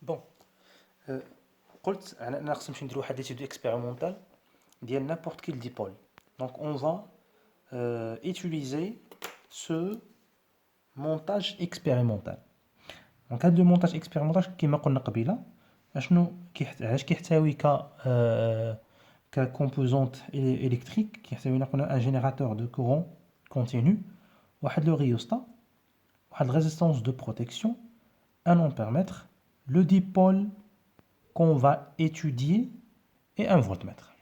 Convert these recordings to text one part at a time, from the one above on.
بون قلت انا خصنا نمشي نديرو واحد ليتيود اكسبيريمونتال ديال n'importe quel dipôle. Donc on va utiliser ce montage expérimental. Donc هذا لو مونتاج اكسبيريمونتال كما قلنا قبيله اشنو علاش كيحتوي ككومبوزونت الكتريك كيحتوي قلنا ان جينيراتور دو كورون كونتينو واحد لو ريوستا واحد ريزيستانس دو بروتيكسيون un ampèremètre le dipôle qu'on va étudier et un voltmètre.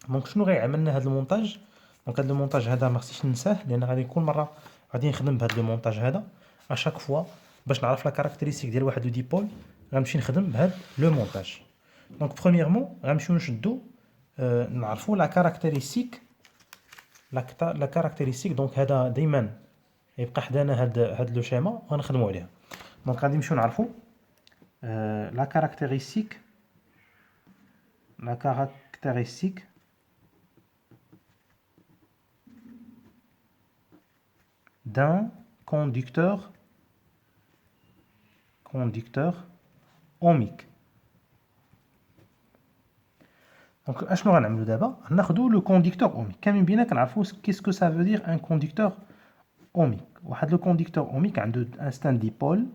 دونك شنو غيعملنا هذا المونتاج؟ دونك هذا المونتاج هذا ما خصنيش ننساه لان غادي كل مره غادي نخدم بهذا المونتاج هذا اشاك فوا باش نعرف لا كاركتيرستيك ديال واحد ديبول غنمشي نخدم بهذا لو مونتاج. دونك برومييرمون غنمشيو نشدو نعرفوا لا كاركتيرستيك لا كاركتيرستيك. دونك هذا دائما يبقى حدانا هذا لو شيما غنخدموا عليها. دونك غادي نمشيو نعرفوا la caractéristique d'un conducteur ohmique. Donc اشنو غنعملو دابا؟ غناخدو لو كونديكتور اوميك. كاملين بينا كنعرفوا qu'est-ce que ça veut dire un conducteur ohmique. واحد لو كونديكتور اوميك عنده ان ستان ديبول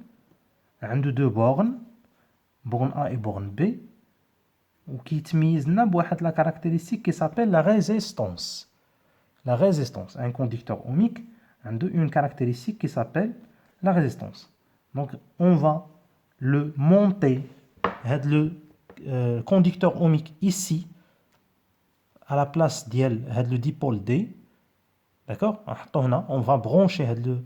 عنده دو بورن borne A et borne B وكيتميزنا بواحد لا كاركتيرستيك كي سابيل لا ريزيستانس. لا ريزيستانس ان كونديكتور اوميك عنده اون كاركتيرستيك كي سابيل لا ريزيستانس. دونك اون فا لو مونتي هاد لو كونديكتور اوميك ici à la place ديال هاد لو ديبول D. D'accord, نحطو هنا on va brancher هاد لو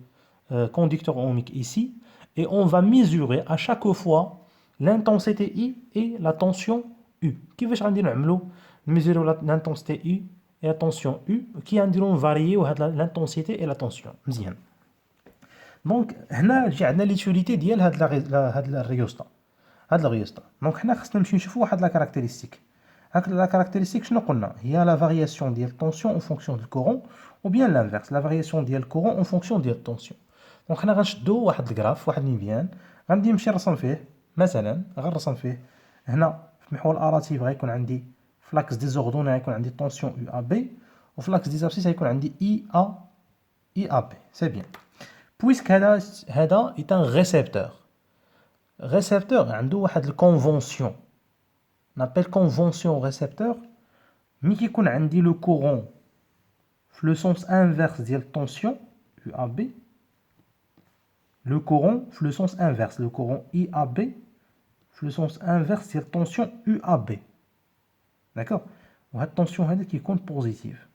conducteur ohmique ici et on va mesurer à chaque fois l'intensité I et la tension U. كيفاش غنديرو نعملو نميزورو l'intensité I et la tension U كي غنديرو نفارييو هاد l'intensité et la tension. مزيان. دونك هنا جي عندنا ليتيليتي ديال هاد الريوستا. هاد الريوستا دونك حنا خصنا نمشيو نشوفو واحد لا كاركتيرستيك. هاك لا كاركتيرستيك شنو قلنا؟ هي لا فارياسيون ديال الطونسيون اون فونكسيون دو كورون ou bien l'inverse la variation ديال الكورون en fonction ديال الطونسيون. دونك حنا غنشدو واحد الكراف واحد المبيان غندي نمشي نرسم فيه مثلا غنرسم فيه هنا في محور الاراتيف غيكون عندي فلاكس ديزوردوني غيكون عندي طونسيون يو ا بي وفلاكس ديزابسيس غيكون عندي اي ا بي. سي بيان بويسك هذا ايت ان ريسبتور عنده واحد الكونفونسيون نابيل كونفونسيون ريسبتور مي كيكون عندي لو كورون في لو سونس انفيرس ديال الطونسيون يو ا بي le courant في le sens inverse le courant IAB في le sens inverse ديال tension UAB. d'accord وهاد الطونسيون هذا كيكون بوزيتيف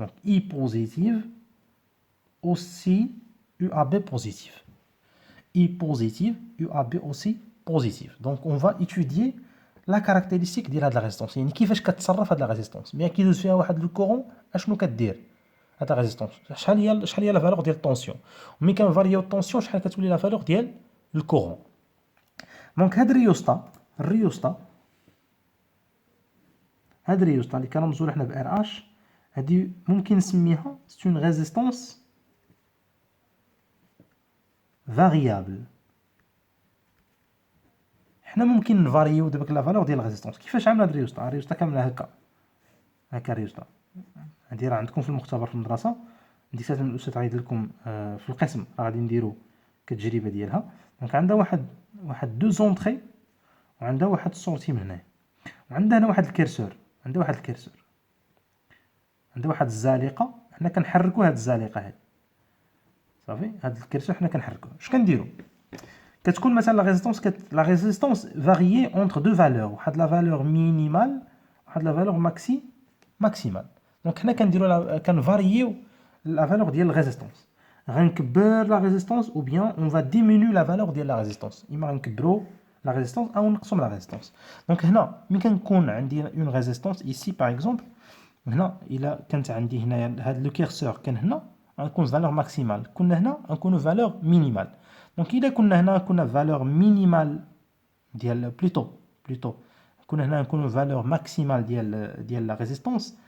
donc I positive aussi UAB positif I positive UAB aussi positif. donc on va étudier la caractéristique ديال هاد لا ريزيستانس يعني كيفاش كتصرف هاد لا ريزيستانس ملي كيدوز فيها واحد لو كورون اشنو كدير هاد لا ريزيستانس شحال هي لا فالور ديال الطونسيون وملي كنفاريو الطونسيون شحال كتولي لا فالور ديال الكورون. دونك هاد الريوستا اللي كنرمزو حنا ب ار اش هادي ممكن نسميها سي اون ريزيستانس فاريابل. حنا ممكن نفاريو دابا لا فالور ديال الريزيستانس. كيفاش عامله هاد الريوستا كامله هكا الريوستا هادي راه عندكم في المختبر في المدرسه ديك الساعه الاستاذ غايدير لكم في القسم راه غادي نديرو كتجربه ديالها. دونك عندها واحد دو زونطري وعندها واحد السورتي من هنا وعندها هنا واحد الكيرسور عندها واحد الزالقه حنا كنحركو هاد الزالقه هادي صافي. هاد الكيرسور حنا كنحركوه اش كنديرو كتكون مثلا لا ريزيستانس فاريي اونتر دو فالور واحد لا فالور مينيمال واحد لا فالور ماكسيمال. دونك حنا كنفارييو لا فالور ديال الريزيستانس غنكبر لا ريزيستانس ou bien on va diminuer la valeur ديال لا ريزيستانس اما غنكبروا لا ريزيستانس او نقصوا لا ريزيستانس. دونك هنا ملي كنكون عندي اون ريزيستانس ici par exemple هنا الا كانت عندي هنايا هاد لو كيرسور كان هنا غنكون فالور ماكسيمال كنا هنا غنكونوا فالور مينيمال. دونك الا كنا هنا كنا فالور مينيمال ديال بلوتو كنا هنا نكونوا فالور ماكسيمال ديال لا ريزيستانس.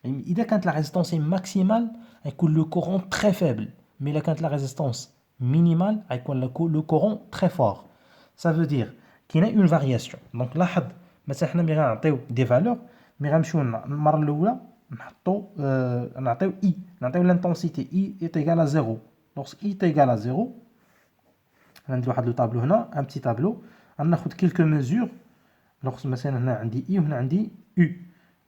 اذا كانت لا ريزيستانس ماكسيمال يكون لو كورون تري فaible. mais الا كانت لا ريزيستانس minimal يكون le courant très fort. Ça veut dire qu'il y a une variation. Donc لاحظ مثلا حنا ملي غنعطيو دي فالور ملي غنمشيو المره الاولى نعطيو I نعطيو l'intensité I est égale à 0. Lorsque I est égal à 0 غندير واحد لو طابلو هنا un petit tableau غناخد quelques mesures. Lorsque مثلا هنا عندي I وهنا عندي U.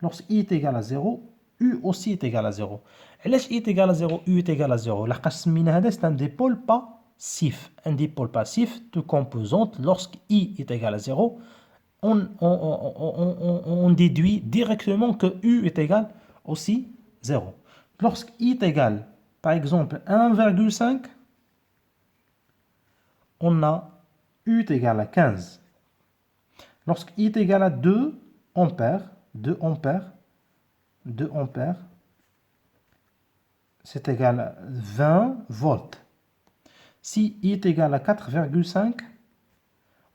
Lorsque I est égal à 0 U aussi est égal à 0. علاش I est égal à 0 U est égal à 0 لحقاش سمينا هذا c'est un dipôle passif. Un dipôle passif de composante. Lorsque I est égal à 0 on déduit directement que U est égal aussi 0. Lorsque I est égal, par exemple, 1,5, on a U est égal à 15. Lorsque I est égal à 2 ampères, 2 ampères, c'est égal à 20 volts. Si I est égal à 4,5,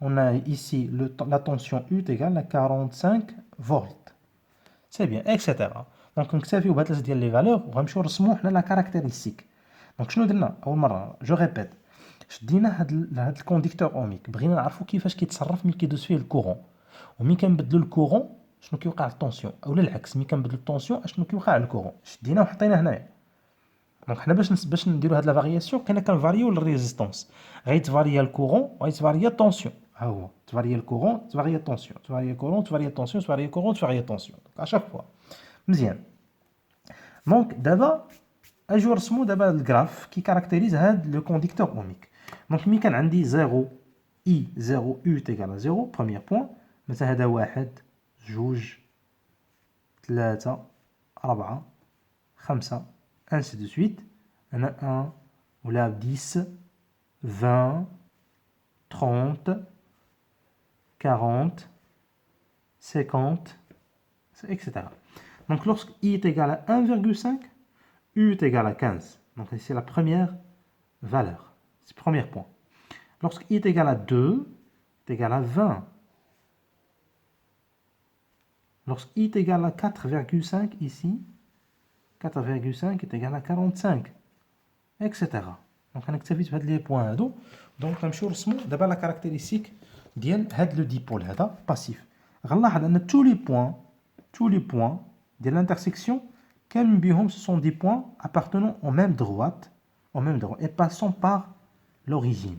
on a ici la tension U est égale à 45 volts. C'est bien, etc. Donc نكتفيو بهاد ثلاثه ديال لي فالور وغنمشيو نرسمو حنا لا كاركتيرستيك. دونك شنو درنا اول مره جو ريبيت شدينا هاد الكونديكتور اوميك بغينا نعرفو كيفاش كيتصرف ملي كيدوز فيه الكورون وملي كنبدلو الكورون شنو كيوقع للطونسيون اولا العكس ملي كنبدلو الطونسيون شنو كيوقع للكورون شدينا وحطينا هنايا. دونك حنا باش نديرو هاد لا فارياسيون كاينه كنفاريو الريزيستونس غيتفاريا الكورون وغيتفاريا الطونسيون. ها هو تفاريا الكورون تفاريا الطونسيون تفاريا الكورون تفاريا الطونسيون تفاريا الكورون تفاريا الطونسيون دونك اشاك فوا مزيان. دونك دابا اجيو نرسمو دابا الجراف كي كاركتيريز هاد لو كونديكتور اوميك. دونك ملي كان عندي 0 اي 0 يو تيغال 0 بروميير بوين مثلا هذا 1 2 3 4 5 ainsi de suite. هنا 1 ولا 10 20 30 40 50 etc. Donc lorsque I est égal à 1,5, U est égal à 15. Donc c'est la première valeur. C'est le premier point. Lorsque I est égal à 2, est égal à 20. Lorsque I est égal à 4,5 ici, 4,5 est égal à 45, etc. Donc on active les points. Donc on va d'abord la caractéristique de le dipôle passif. Tous les points de l'intersection, ce sont des points appartenant aux mêmes droites, et passant par l'origine.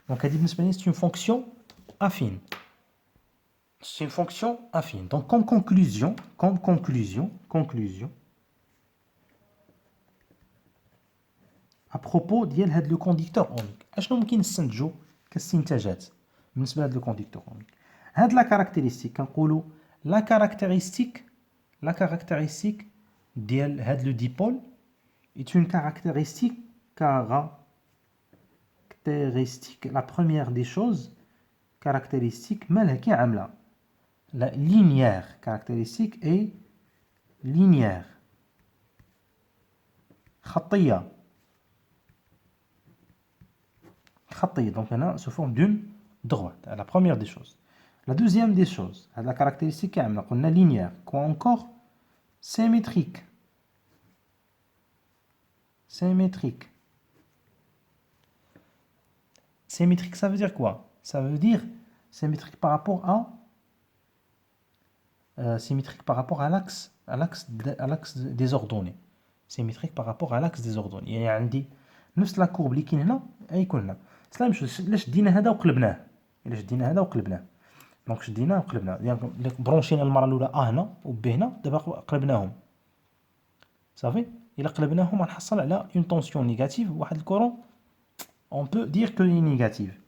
Donc c'est une fonction affine. C'est une fonction affine. Donc comme conclusion, à propos de le conducteur ohmique, اشنو ممكن نستنتجو كاستنتاجات بالنسبه لهذا الكونديكتور اوميك. هاد لا كاركتيرستيك كنقولوا لا كاركتيرستيك ديال هاد لو ديبول est une caractéristique la première des choses caractéristique مالها كي عامله la linéaire caractéristique est linéaire خطيه. Donc maintenant, sous forme d'une droite. La première des choses. La deuxième des choses, la caractéristique on a linéaire. Quoi encore? Symétrique. Symétrique, ça veut dire quoi? Ça veut dire symétrique par rapport à l'axe des ordonnées. Symétrique par rapport à l'axe des ordonnées. يعني عندي نفس لا كورب اللي كاين هنا غيكون هنا. سلام الا شدينا هذا وقلبناه دونك شديناه وقلبناه يعني برونشينا المره الاولى هنا وب هنا دابا قلبناهم صافي. الا قلبناهم غنحصل على اون طونسيون نيجاتيف واحد الكورون اون بو دير كو اي نيجاتيف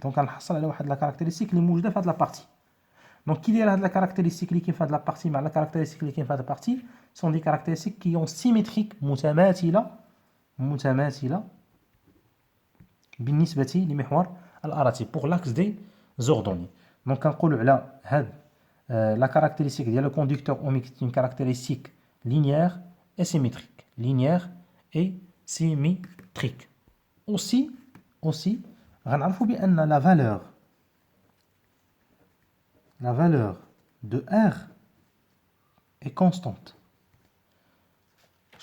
دونك غنحصل على واحد لا كاركتيرستيك اللي موجوده في هاد لا بارتي. دونك كي داير هاد لا كاركتيرستيك اللي كاين في هاد لا بارتي مع لا كاركتيرستيك اللي كاين في هاد لا بارتي سون دي كاركتيرستيك كي اون سيميتريك متماثله بالنسبه لمحور الاراتي بور لاكس دي زوردوني. دونك كنقولوا على هاد لا كاركتيرستيك ديال لو كونديكتور اوميك une caractéristique linéaire et symétrique. aussi غنعرفوا بان la valeur de R est constante.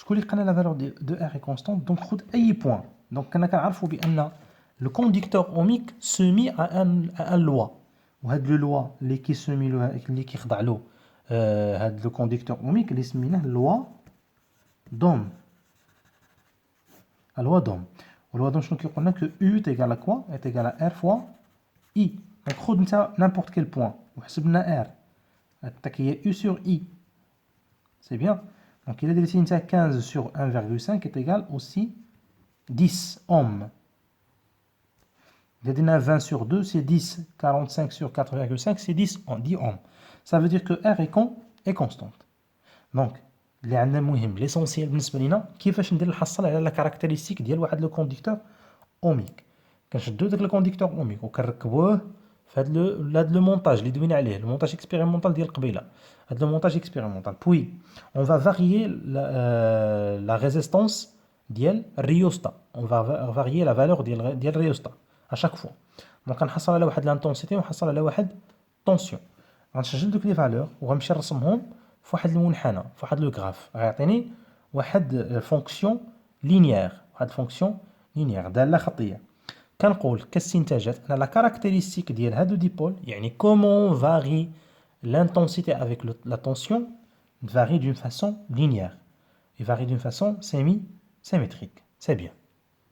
شكون اللي قالنا لا فالور دو ار اي كونستانت؟ دونك خذ اي بوان. دونك كنا كنعرفوا بان لو كونديكتور اوميك سومي ا ان لوا، وهاد لو لوا اللي كيسومي له اللي كيخضع له هاد لو كونديكتور اوميك اللي سميناه لوا دوم. لوا دوم. ولوا دوم شنو كيقولنا؟ كو يو تيغال ا كوا؟ اي تيغال ا ار فوا اي. دونك خذ انت نيمبورت كيل بوان وحسب لنا ار، عطاك هي يو سور اي. سي بيان. Donc, il a décidé 15 sur 1,5 est égal aussi 10 ohms. Il a dit 20 sur 2, c'est 10. 45 sur 4,5, c'est 10 ohms. Ça veut dire que R est constante. Donc, l'essentiel بالنسبة لنا كيفاش ندير نحصل على لا كاركتيرستيك ديال واحد لو كونديكتور اوميك. كنشدو داك لو كونديكتور اوميك وكنركبوه في هاد لو مونتاج اللي دوينا عليه، لو مونتاج اكسبيريمونطال ديال قبيله. هاد لو مونتاج اكسبيريمونطال puis on va varier la résistance ديال الريوستا. on va varier la valeur ديال الريوستا à chaque fois. دونك كنحصل على واحد لانتونسيتي ونحصل على واحد طونسيون. غنسجل دوك لي فالور وغنمشي نرسمهم في واحد المنحنى، في واحد لو غراف. غيعطيني واحد فونكسيون لينيير، داله خطيه. كنقول كاستنتاجات ان لا كاركتيرستيك ديال هادو ديبول، يعني كومون فاري l'intensité avec la tension varie d'une façon linéaire et varie d'une façon semi-symétrique. C'est bien.